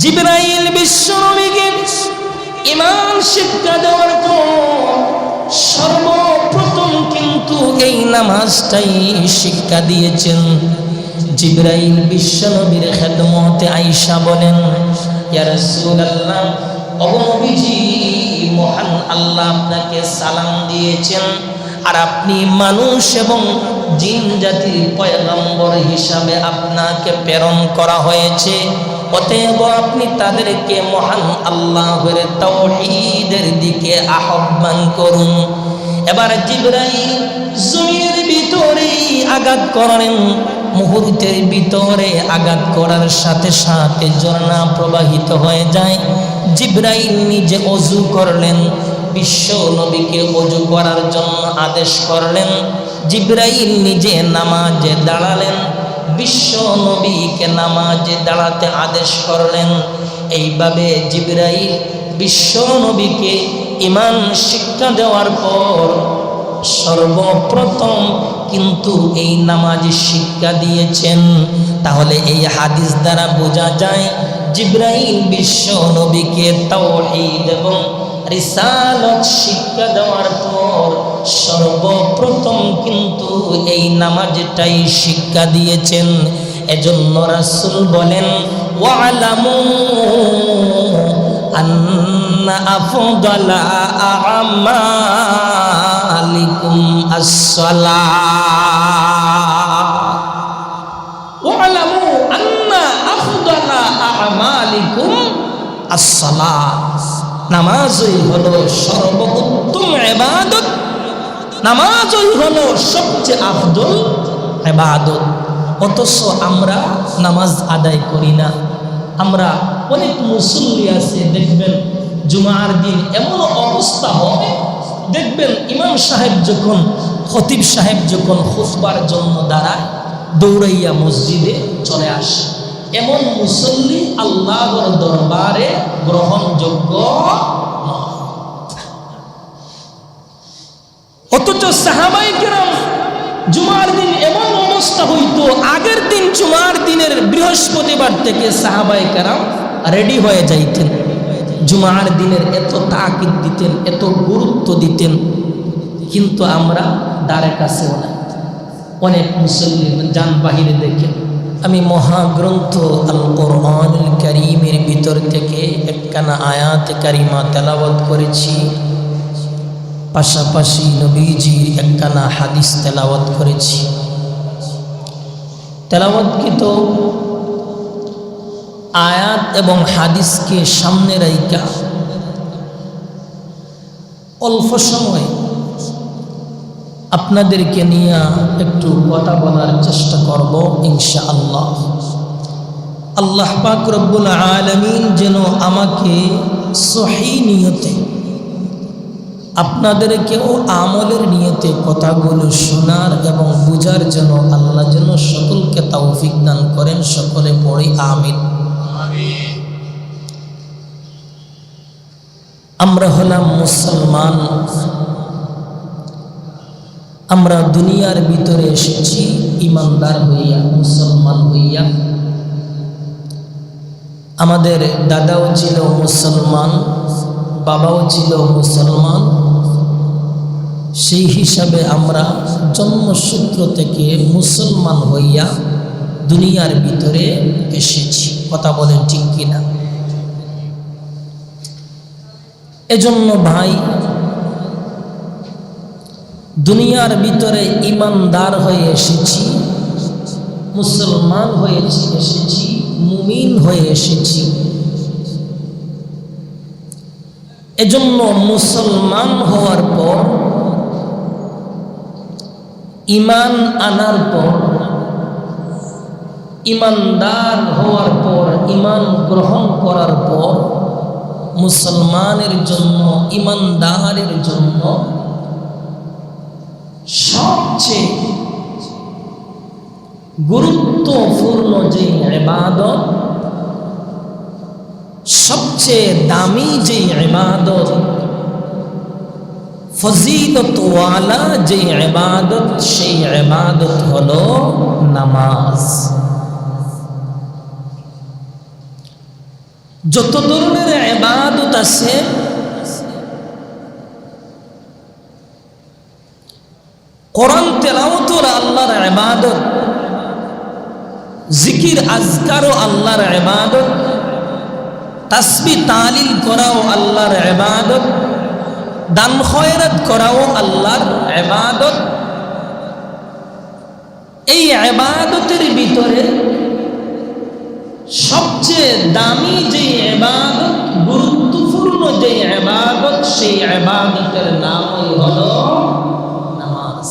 জিবরাইল বিশ্বনবীকে ঈমান শিক্ষা দেওয়ার পর সর্বপ্রথম কিন্তু এই নামাজটাই শিক্ষা দিয়েছেন। জিবরাইল বিশ্বনবীর খেদমতে আয়েশা বলেন, ইয়া রাসূলুল্লাহ, ওগো নবীজি, মহান আল্লাহ আপনাকে সালাম দিয়েছেন, আর আপনি মানুষ এবং জিন জাতির পয়গম্বর হিসাবে আপনাকে প্রেরণ করা হয়েছে। অতএব আপনি তাদেরকে মহান আল্লাহর তাওহীদের দিকে আহ্বান করুন। এবার জিবরাইল জমিনের ভিতরে আঘাত করেন। মুহূর্তের ভিতরে আঘাত করার সাথে সাথে ঝর্ণা প্রবাহিত হয়ে যায়। জিবরাইল নিজে ওযু করলেন, বিশ্ব নবীকে ওযু করার জন্য আদেশ করলেন। জিবরাইল নিজে নামাজে দাঁড়ালেন, বিশ্ব নবীকে নামাজে দাঁড়াতে আদেশ করলেন। এইভাবে জিবরাইল বিশ্ব নবীকে ঈমান শিক্ষা দেওয়ার পর সর্বপ্রথম কিন্তু এই নামাজ শিক্ষা দিয়েছেন। তাহলে এই হাদিস দ্বারা বোঝা যায় জিবরাইল বিশ্ব নবীকে তাওহীদ এবং রিসালাত শিক্ষা দেওয়ার পর সর্বপ্রথম কিন্তু এই নামাজটাই শিক্ষা দিয়েছেন। এজন্য রাসূল বলেন, ওয়ালামু আন্না আফদালা আমালিকুম আস-সালাহ। ওয়ালামু আন্না আফদালা আমালিকুম আস-সালাহ। নামাজই হলো সর্বোত্তম ইবাদত, নামাজই হলো সবচেয়ে আফদল ইবাদত। অথচ আমরা নামাজ আদায় করি না। আমরা অনেক মুসল্লি আছে, দেখবেন জুমার দিন এমন অবস্থা হবে, দেখবেন ইমাম সাহেব যখন, খতিব সাহেব যখন খুতবার জন্য দাঁড়ায়, দৌড়াইয়া মসজিদে চলে আসে। এমন মুসল্লি আল্লাহর দরবারে গ্রহণযোগ্য নয়। অথচ সাহাবায়ে কেরাম জুমার দিন এমন অবস্থা হইতো, আগের দিন জুমার দিনের বৃহস্পতিবার থেকে সাহাবায়ে কেরাম রেডি হয়ে যাইতেন। জুমার দিনের এত তাকিদ দিতেন, এত গুরুত্ব দিতেন। কিন্তু আমরা দ্বারে কাছেও না। অনেক মুসল্লি যান বাহিরে দেখেন। আমি মহাগ্রন্থ আল কোরআনুল কারীমের ভিতর থেকে একখানা আয়াত কারিমা তেলাওয়াত করেছি, পাশাপাশি নবীজির একখানা হাদিস তেলাওয়াত করেছি। তেলাওয়াতকৃত আয়াত এবং হাদিসকে সামনে রাইখা অল্প সময় আপনাদেরকে নিয়ে একটু কথা বলার চেষ্টা করব ইনশাআল্লাহ। আল্লাহ পাক রব্বুল আলামিন যেন আমাকে সহিহ নিয়তে, আপনাদেরকেও আমলের নিয়তে কথাগুলো শোনার এবং বুঝার জন্য আল্লাহ যেন সকলকে তৌফিক দান করেন। সকলে পড়ি আমিন। আমরা হলাম মুসলমান। আমরা দুনিয়ার ভিতরে এসেছি ইমানদার হইয়া, মুসলমান হইয়া। আমাদের দাদাও ছিল মুসলমান, বাবাও ছিল মুসলমান। সেই হিসাবে আমরা জন্মসূত্র থেকে মুসলমান হইয়া দুনিয়ার ভিতরে এসেছি। কথা বলেন ঠিক কিনা? এজন্য ভাই, দুনিয়ার ভিতরে ইমানদার হয়ে এসেছি, মুসলমান হয়ে এসেছি, মুমিন হয়ে এসেছি। এজন্য মুসলমান হওয়ার পর, ঈমান আনার পর, ঈমানদার হওয়ার পর, ঈমান গ্রহণ করার পর মুসলমানের জন্য, ঈমানদারের জন্য সবচেয়ে গুরুত্বপূর্ণ যে ইবাদত, সবচেয়ে দামি যে ইবাদত, ফজিলতওয়ালা যে ইবাদত, সেই ইবাদত হলো নামাজ। যত ধরনের ইবাদত আছে কোরআন তেলাওয়াত আল্লাহর ইবাদত, জিকির আজকারও আল্লাহর ইবাদত, তাসবিহ তাহলিল করাও আল্লাহর ইবাদত, দান খয়রাত করাও আল্লাহর ইবাদত। এই ইবাদতের ভিতরে সবচেয়ে দামি যে ইবাদত, গুরুত্বপূর্ণ যে ইবাদত, সেই ইবাদতের নামই হলো নামাজ।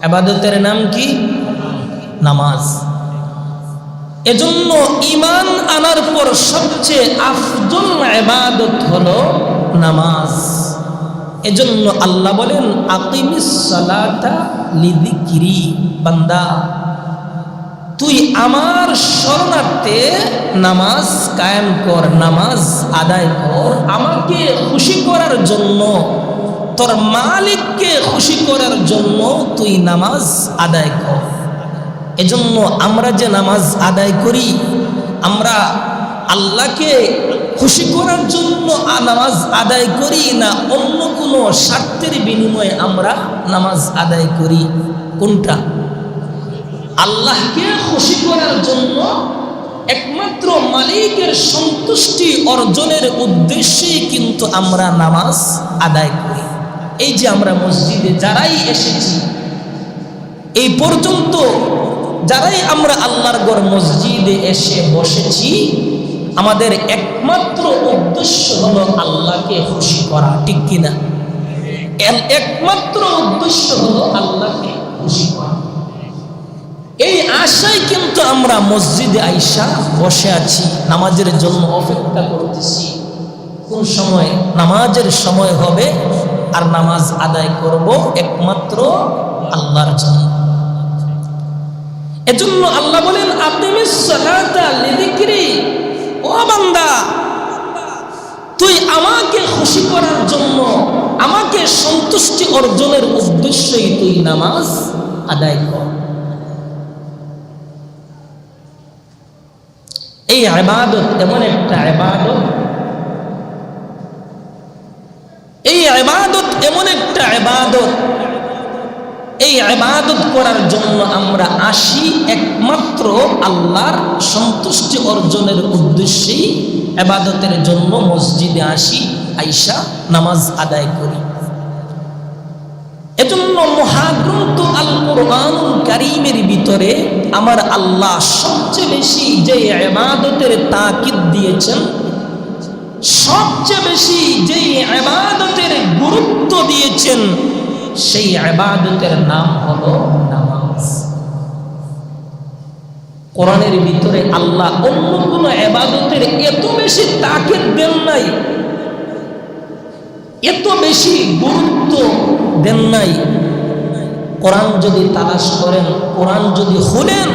ইবাদতের নাম কি? নামাজ। এজন্য ঈমান আনার পর সবচেয়ে আফজল ইবাদত হলো নামাজ। এজন্য আল্লাহ বলেন আকিমিস সালাতা লিযিকরি, বান্দা তুই আমার শরণার্থে নামাজ কায়েম কর, নামাজ আদায় কর। আমাকে খুশি করার জন্য, তোর মালিককে খুশি করার জন্য তুই নামাজ আদায় কর। এজন্য আমরা যে নামাজ আদায় করি, আমরা আল্লাহকে খুশি করার জন্য নামাজ আদায় করি না অন্য কোনো স্বার্থের বিনিময়ে আমরা নামাজ আদায় করি? কোনটা? আল্লাহকে খুশি করার জন্য, একমাত্র মালিকের সন্তুষ্টি অর্জনের উদ্দেশ্যেই কিন্তু আমরা নামাজ আদায় করি। এই যে আমরা মসজিদে যারাই এসেছি, এই পর্যন্ত যারাই আমরা আল্লাহর ঘর মসজিদে এসে বসেছি, আমাদের একমাত্র উদ্দেশ্য হলো আল্লাহকে খুশি করা, ঠিক কিনা? একমাত্র উদ্দেশ্য হলো আল্লাহকে খুশি করা। এই আশায় কিন্তু আমরা মসজিদে আইসা বসে আছি, নামাজের জন্য অপেক্ষা করতেছি। কোন সময় নামাজের সময় হবে আর নামাজ আদায় করব একমাত্র আল্লাহর জন্য। এজন্য আল্লাহ বলেন আকিমিস সালাতা লিযিকরি, ও বান্দা তুই আমাকে খুশি করার জন্য, আমাকে সন্তুষ্টি অর্জনের উদ্দেশ্যেই তুই নামাজ আদায় কর। এই ইবাদত এমন একটা ইবাদত, এই ইবাদত এমন একটা ইবাদত, এই ইবাদত করার জন্য আমরা আসি একমাত্র আল্লাহর সন্তুষ্টি অর্জনের উদ্দেশ্যেই ইবাদতের জন্য মসজিদে আসি, আইসা নামাজ আদায় করি। এজন্য মহাগ্রন্থ আল কোরআনুল কারীমের ভিতরে আমার আল্লাহ সবচেয়ে বেশি যে ইবাদতের তাকিদ দিয়েছেন, সবচেয়ে বেশি যে ইবাদতের গুরুত্ব দিয়েছেন, সেই ইবাদতের নাম হলো নামাজ। কোরআনের ভিতরে আল্লাহ অন্য কোন ইবাদতের এত বেশি তাকিদ দেন নাই, এত বেশি গুরুত্ব দেন নাই। কোরআন যদি তালাশ করেন, কোরআন যদি খুলেন,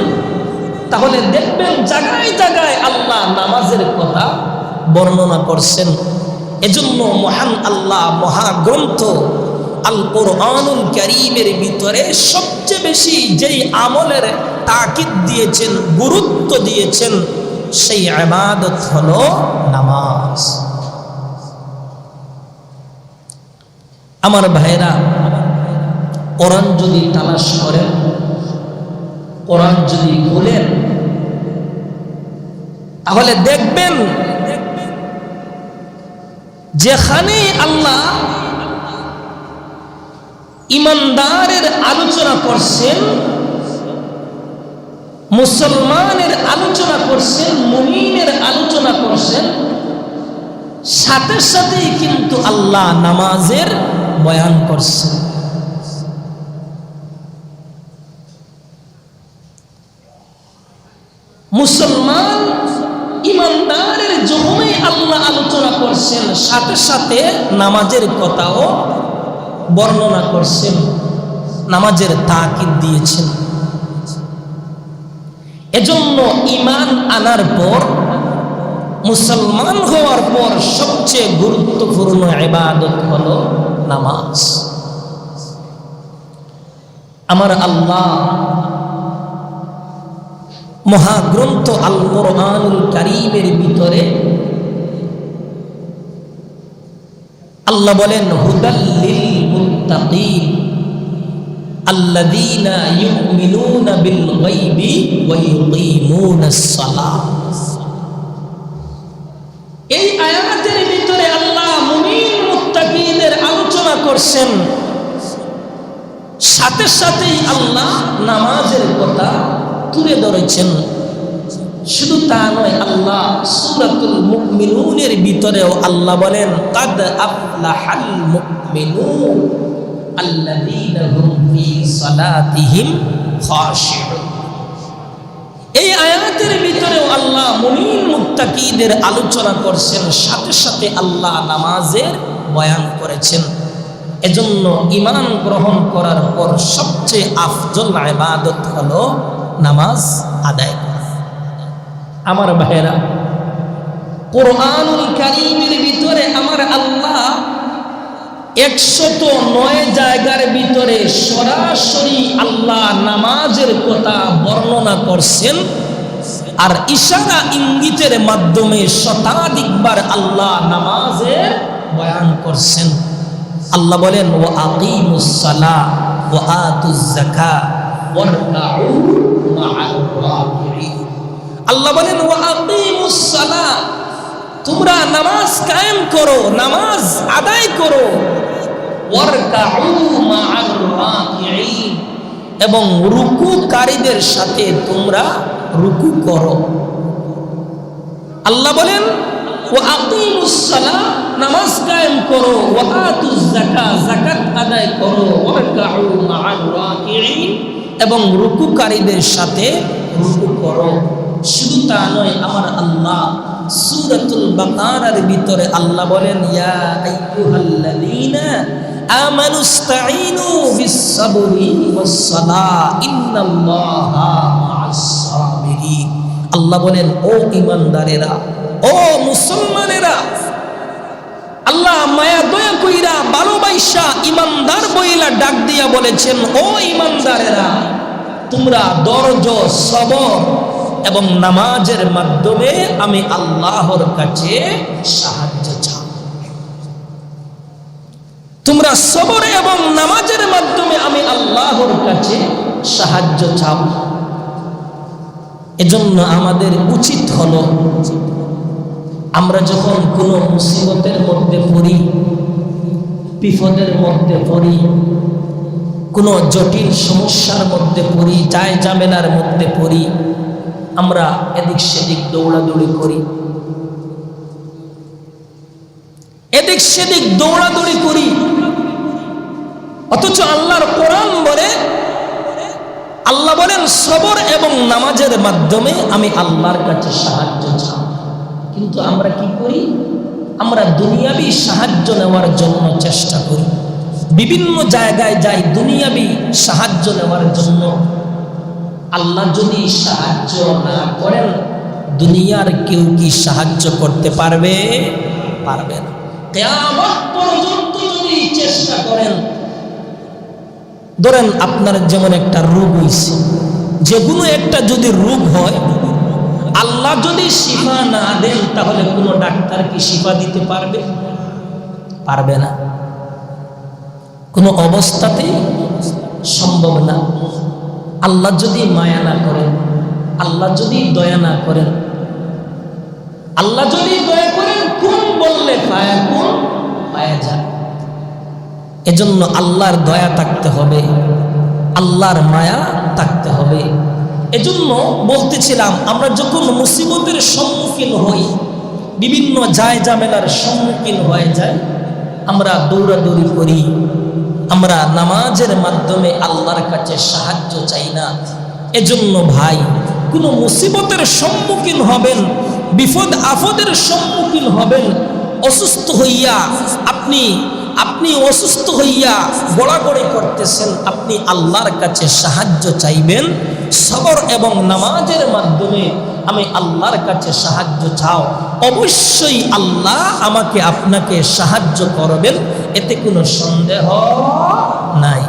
তাহলে দেখবেন জায়গায় জায়গায় আল্লাহ নামাজের কথা বর্ণনা করছেন। এজন্য মহান আল্লাহ মহাগ্রন্থ আল কোরআনুল কারীমের ভিতরে সবচেয়ে বেশি যেই আমলের তাকিদ দিয়েছেন, গুরুত্ব দিয়েছেন, সেই ইবাদত হলো নামাজ। আমার ভাইরা, কোরআন যদি তালাশ করেন, কোরআন যদি খুলেন, তাহলে দেখবেন যেখানে আল্লাহ ইমানদারের আলোচনা করছেন, মুসলমানের আলোচনা করছেন, মুমিনের আলোচনা করছেন, সাথে সাথেই কিন্তু আল্লাহ নামাজের বয়ান করছেন। মুসলমান ইমানদারের যখনই আল্লাহ আলোচনা করছেন, সাথে সাথে নামাজের কথাও বর্ণনা করছেন, নামাজের তাকিদ দিয়েছেন। এজন্য ঈমান আনার পর, মুসলমান হওয়ার পর সবচেয়ে গুরুত্বপূর্ণ ইবাদত হলো নামাজ। আমার আল্লাহ মহাগ্রন্থ আল কোরআনুল কারীমের ভিতরে আল্লাহ বলেন হুদাল্লিল মুত্তাকিন আল্লাযীনা ইউমিনুনা বিল গায়বি ওয়া ইউকিমুনাস সালাহ। এই আয়াতের ভিতরে আল্লাহ মুমিন মুত্তাকিদের আলোচনা করছেন, সাথে সাথেই আল্লাহ নামাজের কথা তুলে ধরেছেন। শুধু তা নয়, আল্লাহ সূরাতুল মুমিনুনের ভিতরেও আল্লাহ বলেন কাদ আফলাহাল মুমিনুন আল্লাযীনা হুম ফি সালাতিহিম খাশিউন। এই আয়াতের ভিতরেও আল্লাহ মুমিন মুত্তাকিদের আলোচনা করছেন, সাথে সাথে আল্লাহ নামাজের বয়ান করেছেন। এজন্য ঈমান গ্রহণ করার পর সবচেয়ে আফজল ইবাদত হলো নামাজ আদায় করা। আমার ভাইরা, কোরআনুল কারীমের ভিতরে আমার আল্লাহ 109 জায়গার ভিতরে সরাসরি আল্লাহ নামাজের কথা বর্ণনা করছেন, আর ইশারা ইঙ্গিতের মাধ্যমে শতাধিকবার আল্লাহ নামাজের বয়ান করছেন। আল্লাহ বলেন ওয়া আকিমুস সালাহ ওয়া আতুজ যাকাহ ওয়ারকাউ মা'আর রাকিঈন। আল্লাহ বলেন ওয়া আকিমুস সালাহ, তোমরা নামাজ কায়েম করো, নামাজ আদায় করো, ওয়ারকাউ মা'আর রাকিঈন, এবং রুকুকারীদের সাথে তোমরা রুকু করো। আল্লাহ বলেন ওয়া আকিমুস সালাহ, নামাজ কায়েম করো, ওয়া আতুজ যাকাহ, যাকাত আদায় করো, ওয়ারকাউ মা'আর রাকিঈন, এবং রুকুকারীদের সাথে রুকু করো। শুধু তা নয়, আমার আল্লাহ সূরাতুল বাকারার ভিতরে আল্লাহ বলেন ইয়া আইয়ুহাল্লাযীনা আমানুস্তাঈনু বিস-সাবরি ওয়াস-সালাহ ইন্নাল্লাহা মা'আস-সাবিরিন। আল্লাহ বলেন ও ঈমানদারেরা, ও মুসলমানেরা, আল্লাহ মায়া দয়া কইরা ভালোবাসা ঈমানদার বইলা ডাক দিয়া বলেছেন ও ঈমানদারেরা, তোমরা ধৈর্য, সবর এবং নামাজের মাধ্যমে আমি আল্লাহর কাছে সাহায্য চাও। তোমরা সবর এবং নামাজের মাধ্যমে আমি আল্লাহর কাছে সাহায্য চাও। এজন্য আমাদের উচিত হলো, আমরা যখন কোনো মুসিবতের মধ্যে পড়ি, বিপদের মধ্যে পড়ি, কোনো জটিল সমস্যার মধ্যে পড়ি, জায় ঝামেলার মধ্যে পড়ি, আমরা এদিক সেদিক দৌড়াদৌড়ি করি, এদিক সেদিক দৌড়াদৌড়ি করি, অথচ আল্লাহর কোরআন বলে, আল্লাহ বলেন সবর এবং নামাজের মাধ্যমে আমি আল্লাহর কাছে সাহায্য চাই। কিন্তু আমরা কি করি? আমরা দুনিয়াবি সাহায্য নেওয়ার জন্য চেষ্টা করি, বিভিন্ন জায়গায় যাই দুনিয়াবি সাহায্য নেওয়ার জন্য। আল্লাহ যদি সাহায্য না করেন, দুনিয়ার কেউ কি সাহায্য করতে পারবে? পারবে না। কিয়ামত পর্যন্ত যদি চেষ্টা করেন, ধরেন আপনার যেমন একটা রোগ হয়েছে, যে কোনো একটা যদি রোগ হয়, আল্লাহ যদি শিফা না দেন, তাহলে কোনো ডাক্তার কি শিফা দিতে পারবে? পারবে না, কোনো অবস্থাতেই সম্ভব না। আল্লাহ যদি মায়া না করেন, আল্লাহ যদি দয়া না করেন, আল্লাহ যদি দয়া করেন, কোন বললে পায়া, কোন পায়া যায়। এজন্য আল্লাহর দয়া থাকতে হবে, আল্লাহর মায়া থাকতে হবে। এজন্য বলতেছিলাম, আমরা যখন মুসিবতের সম্মুখীন হই, বিভিন্ন জায় ঝামেলার সম্মুখীন হয়ে যায়, আমরা দৌড়াদৌড়ি করি, আমরা নামাজের মাধ্যমে আল্লাহর কাছে সাহায্য চাই না। এজন্য ভাই, কোনো মুসিবতের সম্মুখীন হবেন, বিপদ আপদের সম্মুখীন হবেন, অসুস্থ হইয়া আপনি অসুস্থ হইয়া গড়াগড়ি করতেছেন, আপনি আল্লাহর কাছে সাহায্য চাইবেন। সবর এবং নামাজের মাধ্যমে আমি আল্লাহর কাছে সাহায্য চাও, অবশ্যই আল্লাহ আমাকে আপনাকে সাহায্য করবেন, এতে কোনো সন্দেহ নাই।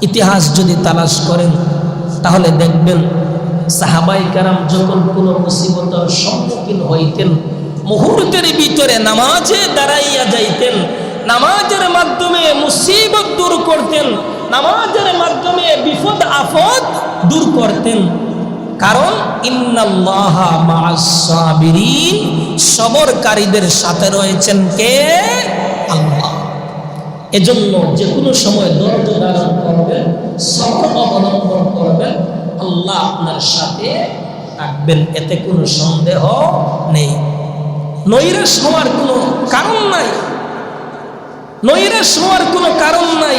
ইতিহাস যদি তালাশ করেন, তাহলে দেখবেন সাহাবায়ে কেরাম যখন কোনো মুসিবতের সম্মুখীন হইতেন, মুহূর্তের ভিতরে নামাজে দাঁড়াইয়া যাইতেন, নামাজের মাধ্যমে মুসিবত দূর করতেন, নামাজের মাধ্যমে বিপদ আপদ দূর করতেন। কারণ ইন্নাল্লাহা মা'আস সাবিরিন, সবরকারীদের সাথে রয়েছেন কে? আল্লাহ। এজন্য যে কোনো সময় ধৈর্য ধারণ করবেন, সবর অবলম্বন করবেন, আল্লাহ আপনার সাথে থাকবেন, এতে কোনো সন্দেহ নেই। নৈরাশ হওয়ার কোনো কারণ নাই, নৈরাশ হওয়ার কোনো কারণ নাই।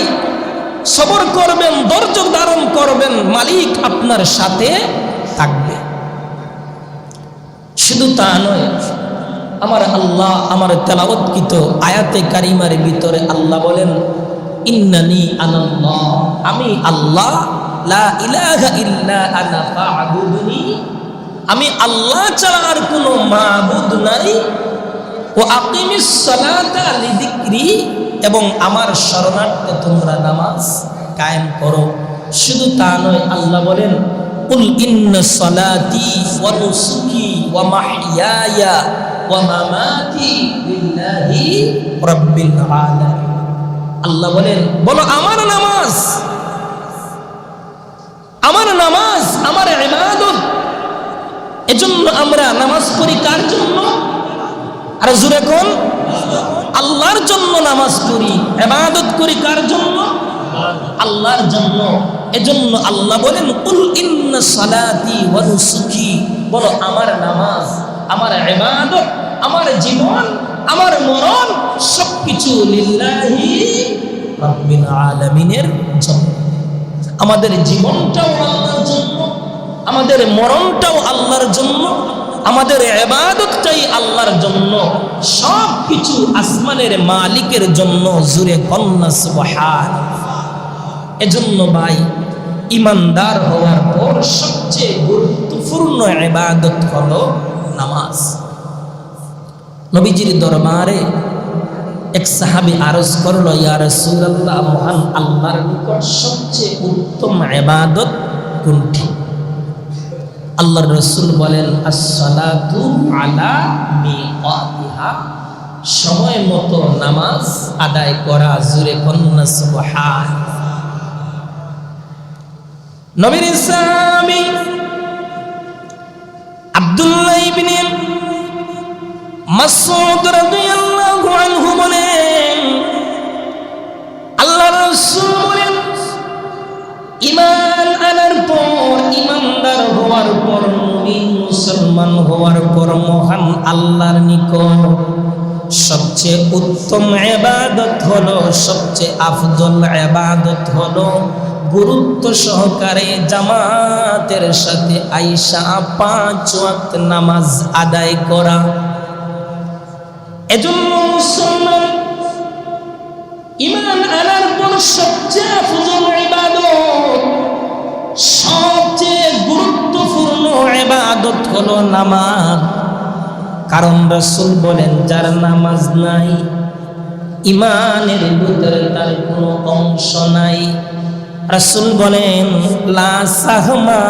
সবর করবেন, ধৈর্য ধারণ করবেন, মালিক আপনার সাথে থাকবে। শুধু তা নয়, আমার আল্লাহ আমার তেলাওয়াতকৃত আয়াতে কারিমার ভিতরে আল্লাহ বলেন, ইন্নানি আনাল্লাহ, আমি আল্লাহ, লা ইলাহা ইল্লা আনা ফা'বুদনি, আমি আল্লাহ ছাড়া আর কোনো মাবুদ নাই। ও আকিমিস সালাতা লিযিকরি, এবং আমার শরণার্থে তোমরা নামাজ কায়েম করো। শুধু তা নয়, আল্লাহ বলেন, কুল ইন্না সালাতি ওয়া নুসুকি ওয়া মাহইয়ায়া ওয়া মামাতি লিল্লাহি রাব্বিল আলামিন। আল্লাহ বলেন, বলো আমার নামাজ, আমার নামাজ আমার ইবাদত। এজন্য আমরা নামাজ পড়ি কার জন্য? আর জোরে কোন? আল্লাহর জন্য নামাজ পড়ি, ইবাদত করি কার জন্য? আল্লাহর জন্য। এজন্য আল্লাহ বলেন, কুল ইন্না সালাতি ওয়া নুসুকি, বলো আমার নামাজ, আমার ইবাদত, আমার জীবন, আমার মরণ সবকিছু লিল্লাহি রাব্বিল আলামিনের জন্য। আমাদের জীবনটাও আল্লাহর জন্য, আমাদের মরণটাও আল্লাহর জন্য, আমাদের ইবাদতটাই আল্লাহর জন্য, সব কিছু আসমানের মালিকের জন্য। জুরে কন্না সুবহানাল্লাহ। এজন্য ভাই, ইমানদার হওয়ার পর সবচেয়ে গুরুত্বপূর্ণ ইবাদত হলো নামাজ। নবীজির দরবারে এক সাহাবী আরজ করলো, ইয়া রাসূলুল্লাহ, মহান আল্লাহর নিকট সবচেয়ে উত্তম ইবাদত কোনটি? আল্লাহর রাসূল বলেন, as-salatu ala miqatiha, সময় মতো নামাজ আদায় করা। জুরে কন্না সুবহানাল্লাহ। নবীর সাহাবী আব্দুল্লাহ ইবনে মাসউদ রাদিয়াল্লাহু আনহু বলেন, আল্লাহর রাসূল বলেন, ঈমান আনার পর, ঈমানদার হওয়ার পর, মুমিন মুসলমান হওয়ার পর মহান আল্লাহর নিকট সবচেয়ে উত্তম ইবাদত হলো, সবচেয়ে আফজল ইবাদত হলো গুরুত্ব সহকারে জামাতের সাথে আইসা 5 ওয়াক্ত নামাজ আদায় করা। এজন্য মুসলমান ঈমান আনার পর সবচেয়ে আফজল ইবাদত, সবচেয়ে গুরুত্বপূর্ণ ইবাদত হলো নামাজ। কারণ রাসূল বলেন, যার নামাজ নাই, ঈমানের ভিতরে তার কোনো অংশ নাই। রাসূল বলেন, লা সাহমা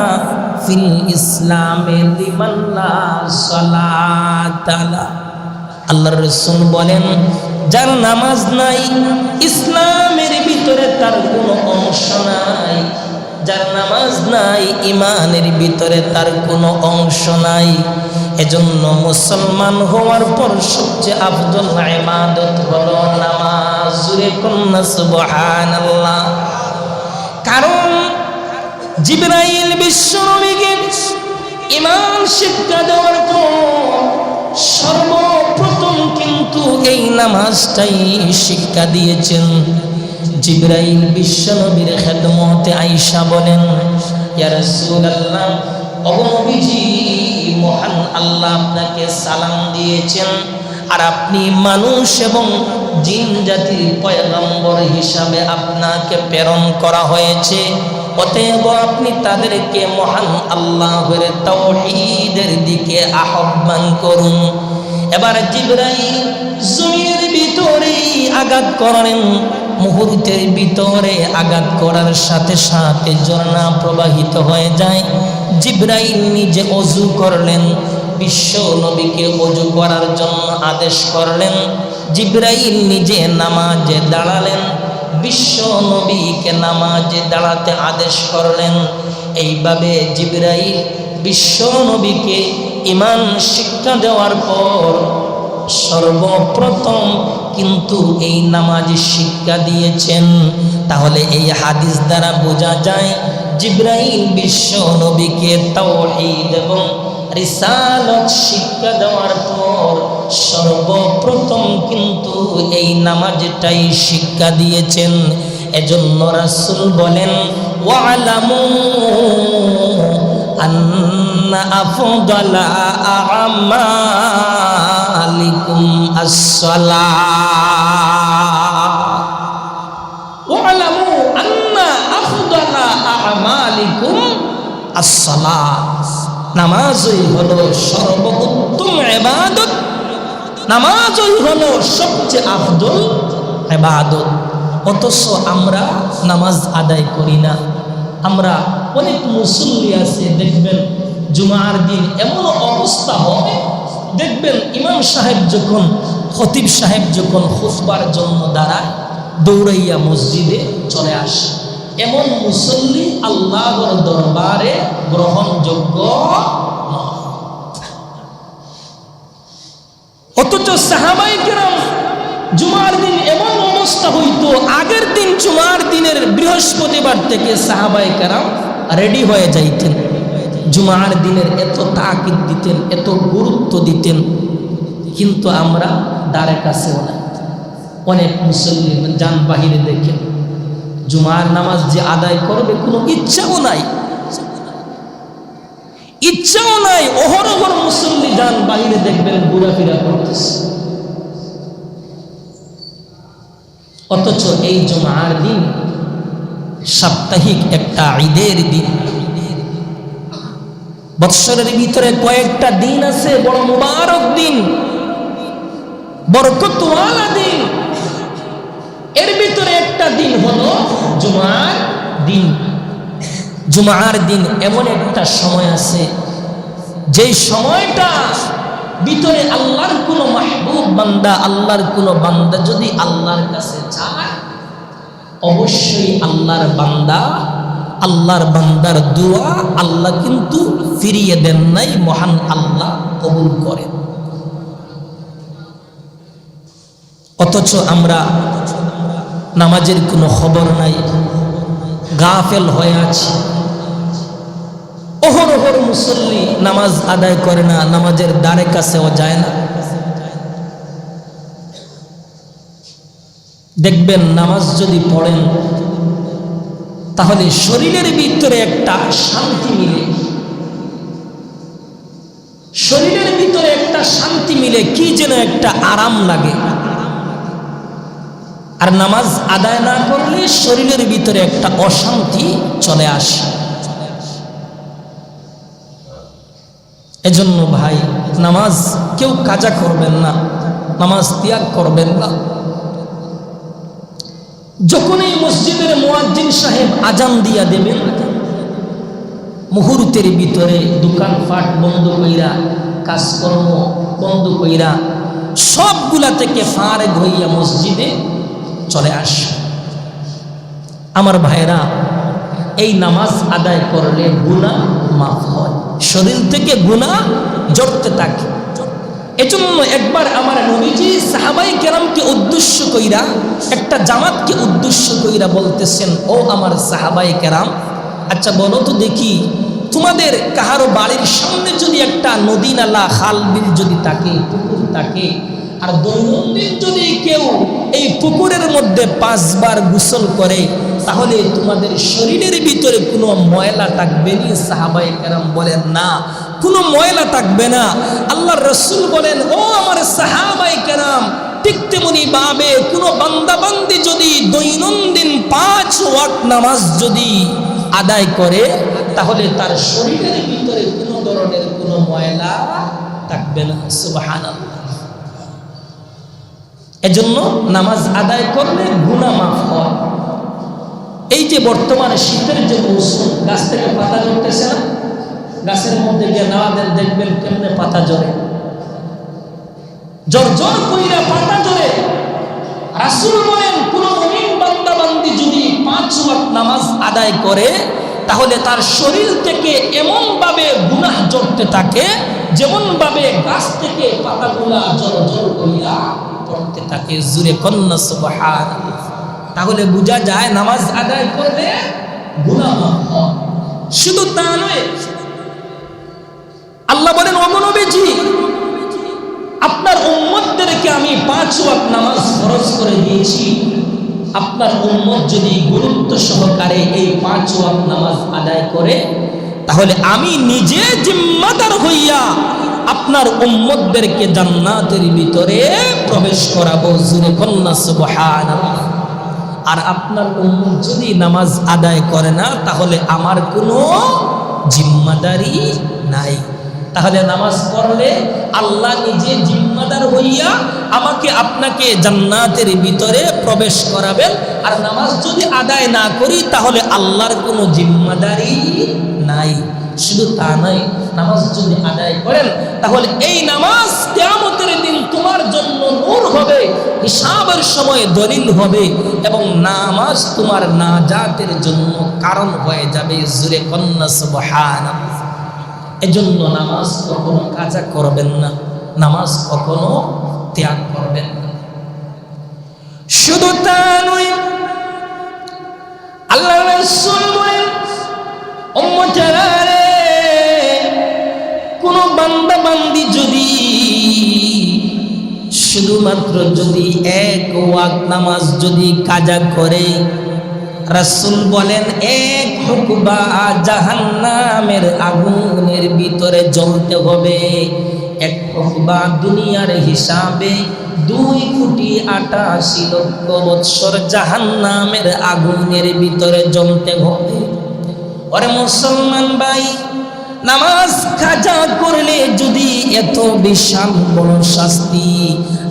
ফিল ইসলামে লিমান লা সালাতা লা। আল্লাহর রাসূল বলেন, যার নামাজ নাই, ইসলামের ভিতরে তার কোনো অংশ নাই। যার নামাজ নাই, ঈমানের ভিতরে তার কোনো অংশ নাই। এজন্য মুসলমান হওয়ার পর সবচেয়ে আফজল ইবাদত হলো নামাজ। জুরে কন্না সুবহানাল্লাহ। কারণ জিবরাইল বিশ্বনবীকে ঈমান শিক্ষা দেওয়ার পর সর্বপ্রথম কিন্তু এই নামাজটাই শিক্ষা দিয়েছেন। জিবরাইল বিশ্বনবীর খেদমতে আয়েশা বলেন, ইয়া রাসূলুল্লাহ, ওগো নবীজি, মহান আল্লাহ আপনাকে সালাম দিয়েছেন, আর আপনি মানুষ এবং জিন জাতির পয়গম্বর হিসাবে আপনাকে প্রেরণ করা হয়েছে। অতএব আপনি তাদেরকে মহান আল্লাহর তাওহীদের দিকে আহ্বান করুন। এবার জিবরাইল জমিনের ভিতরে আঘাত করেন। মুহূর্তের ভিতরে আঘাত করার সাথে সাথে ঝর্ণা প্রবাহিত হয়ে যায়। জিবরাইল নিজে ওযু করলেন, বিশ্ব নবীকে ওযু করার জন্য আদেশ করলেন। জিবরাইল নিজে নামাজে দাঁড়ালেন, বিশ্ব নবীকে নামাজে দাঁড়াতে আদেশ করলেন। এইভাবে জিবরাইল বিশ্ব নবীকে ঈমান শিক্ষা দেওয়ার পর সর্বপ্রথম কিন্তু এই নামাজি শিক্ষা দিয়েছেন। তাহলে এই হাদিস দ্বারা বোঝা যায় জিবরাইল বিশ্ব নবীকে তাওহীদ এবং রিসালাত শিক্ষা দেওয়ার পর সর্বপ্রথম কিন্তু এই নামাজটাই শিক্ষা দিয়েছেন। এজন্য রাসূল বলেন ওয়ালামু আন্না আফদালা আমালিকুম আস-সালাহ। ওয়ালামু আন্না আফদালা আমালিকুম আস-সালাহ। নামাজই হলো সর্বোত্তম ইবাদত, নামাজই হলো সবচেয়ে আফদল ইবাদত। অথচ আমরা নামাজ আদায় করি না। আমরা অনেক মুসল্লি আছে, দেখবেন জুমার দিন এমন অবস্থা হবে, দেখবেন ইমাম সাহেব যখন খতিব সাহেব যখন খুতবার জন্য দাঁড়ায় দৌড়াইয়া মসজিদে চলে আসে। এমন মুসল্লি আল্লাহর দরবারে গ্রহণযোগ্য নয়। অথচ সাহাবায়ে কেরাম জুমার দিন এমন অবস্থা হইতো, আগের দিন জুমার দিনের বৃহস্পতিবার থেকে সাহাবায়ে কেরাম রেডি হয়ে যাইতেন। জুমার দিনের এত তাকিদ দিতেন, এত গুরুত্ব দিতেন, কিন্তু আমরা দ্বারের কাছেও না। অনেক মুসল্লি যান বাহিরে দেখেন, জুমার নামাজ যে আদায় করবে কোনো ইচ্ছাও নাই, ইচ্ছাও নাই। অহরহর মুসল্লি যান বাহিরে দেখবেন ঘোরাফেরা করতেছে। অথচ এই জুমার দিন সাপ্তাহিক একটা ঈদের দিন। বৎসরের ভিতরে কয়েকটা দিন আছে বড় মুবারক দিন, বরকতওয়ালা দিন। এর ভিতরে একটা দিন হলো জুমার দিন। জুমার দিন এমন একটা সময় আছে যেই সময়টা ভিতরে আল্লাহর কোনো মাহবুব বান্দা, আল্লাহর কোনো বান্দা যদি আল্লাহর কাছে চায়, অবশ্যই আল্লাহর বান্দার দোয়া আল্লাহ কিন্তু ফিরিয়ে দেন নাই, মহান আল্লাহ কবুল করেন। অথচ আমরা নামাজের কোনো খবর নাই, গাফেল হয়ে আছি। অহরহর মুসল্লি নামাজ আদায় করে না, নামাজের দ্বারে কাছেও যায় না। দেখবেন নামাজ যদি পড়েন তাহলে শরীরের ভিতরে একটা শান্তি মিলে, শরীরের ভিতরে একটা শান্তি মিলে, কি যেন একটা আরাম লাগে। আর নামাজ আদায় না করলে শরীরের ভিতরে একটা অশান্তি চলে আসে। এজন্য ভাই, নামাজ কেউ কাজা করবেন না, নামাজ ত্যাগ করবেন না। যখনই মসজিদের মুয়াজ্জিন সাহেব আজান দিয়া দেবেন, মুহূর্তের ভিতরে দোকানপাট বন্ধ কইরা, কাজকর্ম বন্ধ কইরা, সবগুলা থেকে ফারেগ হইয়া মসজিদে চলে আস। আমার ভাইরা, এই নামাজ আদায় করলে গুনাহ মাফ হয়, শরীর থেকে গুনাহ জড়তে থাকে। এজন্য একবার আমার নবীজি সাহাবায়ে কেরামকে উদ্দেশ্য কইরা, একটা জামাতকে উদ্দেশ্য কইরা বলতেছেন, ও আমার সাহাবায়ে কেরাম, আচ্ছা বলো তো দেখি, তোমাদের কাহারো বাড়ির সামনে যদি একটা নদী নালা খাল বিল যদি থাকে, পুকুর থাকে, আর দৈনন্দিন যদি কেউ এই পুকুরের মধ্যে 5 বার গোসল করে, তাহলে তোমাদের শরীরের ভিতরে কোনো ময়লা থাকবে না? সাহাবায়ে কেরাম বলেন না, কোনো ময়লা থাকবে না। আল্লাহর রাসূল বলেন, ও আমার সাহাবায়ে কেরাম, ঠিক তেমনি ভাবে কোনো বান্দা বান্দি যদি দৈনন্দিন 5 ওয়াক্ত নামাজ যদি আদায় করে, তাহলে তার শরীরের ভিতরে কোনো ধরনের কোনো ময়লা থাকবে না। সুবহানাল্লাহ। এজন্য নামাজ আদায় করলে গুনাহ মাফ হয়। এই যে বর্তমানে শীতের যে মৌসুম, গাছ থেকে পাতা ঝরতেছে না, গাছের মধ্যে গিয়ে নাওয়া দেন, দেখবেন কেমনে পাতা ঝরে, জোর জোর কইরা পাতা ঝরে। রাসূল বলেন কোন মুমিন বান্দা বান্দি যদি 5 ওয়াক্ত নামাজ আদায় করে তাহলে তার শরীর থেকে এমন ভাবে গুনাহ ঝরতে থাকে যেমন ভাবে গাছ থেকে পাতাগুলা জোর জোর কইরা পড়তে থাকে। জোরে কন্না সুবহানাল্লাহ। তাহলে বোঝা যায় নামাজ আদায় করলে গুনাহ মাফ হয়। শুধু তা নয়, আল্লাহ বলেন ও নবীজি, আপনার উম্মতদেরকে আমি 5 ওয়াক্ত নামাজ ফরজ করে দিয়েছি। আপনার উম্মত যদি গুরুত্ব সহকারে এই 5 ওয়াক্ত নামাজ আদায় করে তাহলে আমি নিজে জিম্মাদার হইয়া আপনার উম্মতদেরকে জান্নাতের ভিতরে প্রবেশ করাবো। জোরে কন্না সুবহানাল্লাহ। আর আপনার উম্মত যদি নামাজ আদায় করে না তাহলে আমার কোনো জিম্মাদারি নাই। তাহলে নামাজ পড়লে আল্লাহ নিজে জিম্মাদার হইয়া আমাকে আপনাকে জান্নাতের ভিতরে প্রবেশ করাবেন। আর নামাজ যদি আদায় না করি তাহলে আল্লাহর কোনো জিম্মাদারি নাই। শুধু তা নয়, নামাজ যদি আদায় করেন তাহলে এই নামাজ কিয়ামতের দিন তোমার জন্য নূর হবে, হিসাবের সময় দলিল হবে এবং নামাজ তোমার নাজাতের জন্য কারণ হয়ে যাবে। জোরে কন্না সুবহানাল্লাহ। এজন্য নামাজ কখনো কাজা করবেন না, নামাজ কখনো ত্যাগ করবেন না। শুধু তা নয়, আল্লাহ রাসূল বলেন উম্মতেরা রে, কোন বান্দা বান্দি যদি শুধুমাত্র যদি 1 ওয়াক্ত নামাজ যদি কাজা করে, রাসূল বলেন 1 হুকবা জাহান্নামের আগুনের ভিতরে জ্বলতে হবে। 1 হুকবা দুনিয়ার হিসাবে 2,88,00,000 বৎসর জাহান্নামের আগুনের ভিতরে জ্বলতে হবে। ওরে মুসলমান ভাই, নামাজ কাজা করলে যদি এত বিশাল বড় শাস্তি,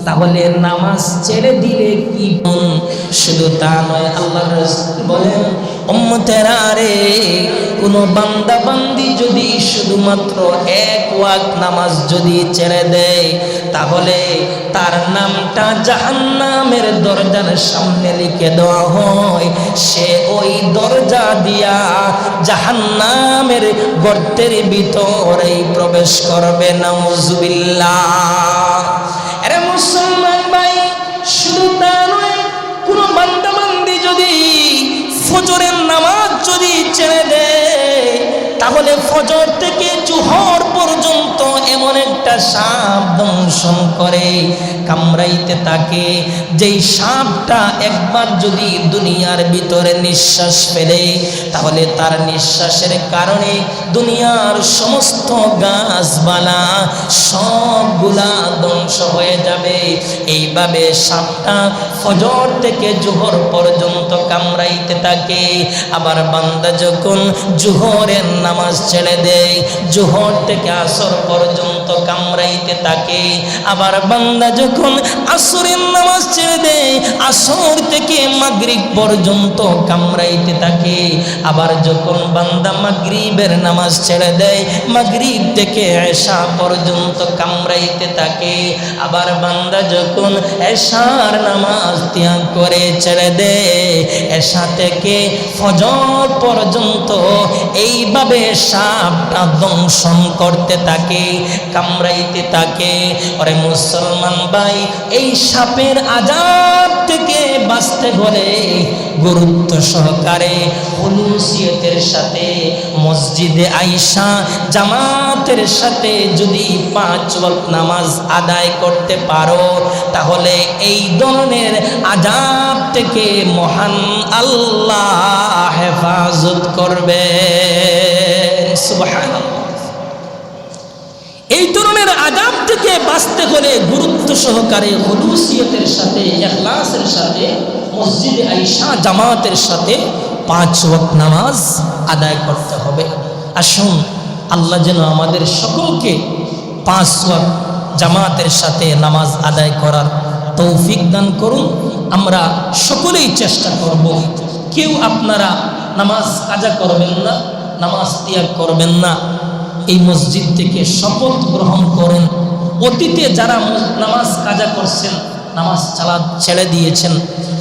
তাহলে নামাজ ছেড়ে দিলে কি? শুধু তা নয়, আল্লাহ রাসূল বলেন উম্মতেরা রে, কোন বান্দা বান্দি যদি শুধুমাত্র 1 ওয়াক্ত নামাজ যদি ছেড়ে দেয় তাহলে তার নামটা জাহান্নামের দরজার সামনে লিখে দেওয়া হয়। সে ওই দরজা দিয়া জাহান্নামের গর্তের ভিতরে প্রবেশ করবে। নাউজুবিল্লাহ। আরে মুসলমান ভাই, শুধু তা নয়, কোন বান্দা বান্দি যদি ফজরের নামাজ যদি ছেড়ে দেয় তাহলে ফজর থেকে জোহর পর্যন্ত এমন একটা সাপ দংশন করে, কামড়াইতে থাকে, যেই সাপটা একবার যদি দুনিয়ার ভিতরে নিঃশ্বাস ফেলে তাহলে তার নিঃশ্বাসের কারণে দুনিয়ার সমস্ত গাছপালা সবগুলা ধ্বংস হয়ে যাবে। এইভাবে সাপটা ফজর থেকে জোহর পর্যন্ত কামড়াইতে থাকে। আবার বান্দা যখন জোহরের নামাজ ছেড়ে দেয়, জোহর থেকে আসর পর্যন্ত কামড়াইতে থাকে। আবার বান্দা যখন আসরের নামাজ ছেড়ে দেয়, আসর থেকে মাগরিব পর্যন্ত কামড়াইতে থাকে। আবার যখন বান্দা মাগরিবের নামাজ ছেড়ে দেয়, মাগরিব থেকে এশা পর্যন্ত কামড়াইতে থাকে। আবার বান্দা যখন এশার নামাজ ত্যাগ করে ছেড়ে দেয়, এশা থেকে ফজর পর্যন্ত এইভাবে সাপটা দংশন করতে থাকে, কামড়াইতে থাকে। ওরে মুসলমান ভাই, এই সাপের আযাব থেকে বাঁচতে হলে গুরুত্ব সহকারে হুলুসিয়তের সাথে মসজিদে আইসা জামাতের সাথে যদি 5 ওয়াক্ত নামাজ আদায় করতে পারো তাহলে এই ধরনের আযাব থেকে মহান আল্লাহ হেফাজত করবে। সুবহানাল্লাহ। এই ধরনের আযাব থেকে বাঁচতে হলে গুরুত্ব সহকারে হুলুসিয়তের সাথে ইখলাসের সাথে মসজিদে আইসা জামাতের সাথে 5 ওয়াক্ত নামাজ আদায় করতে হবে। আসুন আল্লাহ যেন আমাদের সকলকে 5 ওয়াক্ত জামাতের সাথে নামাজ আদায় করার তৌফিক দান করুন। আমরা সকলেই চেষ্টা করব, কেউ আপনারা নামাজ কাজা করবেন না, নামাজ ত্যাগ করবেন না। এই মসজিদ থেকে শপথ গ্রহণ করেন, অতীতে যারা নামাজ কাজা করছেন, নামাজ ছেড়ে দিয়েছেন,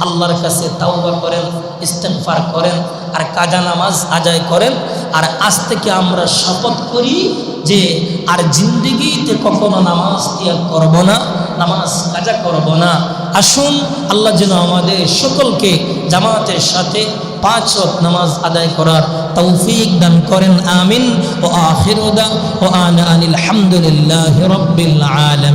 আল্লাহর কাছে তাওবা করেন, ইস্তেগফার করেন আর কাজা নামাজ আদায় করেন। আর আজ থেকে আমরা শপথ করি যে আর জিন্দেগিতে কখনো নামাজ ত্যাগ করব না, নামাজ কাজা করব না। আসুন আল্লাহ যেন আমাদের সকলকে জামাতের সাথে 5 ওয়াক্ত নামাজ আদায় করার তৌফিক দান করেন। আমিন। ও আখিরু দাওয়ানা আনিল হামদুলিল্লাহি রাব্বিল আলামিন।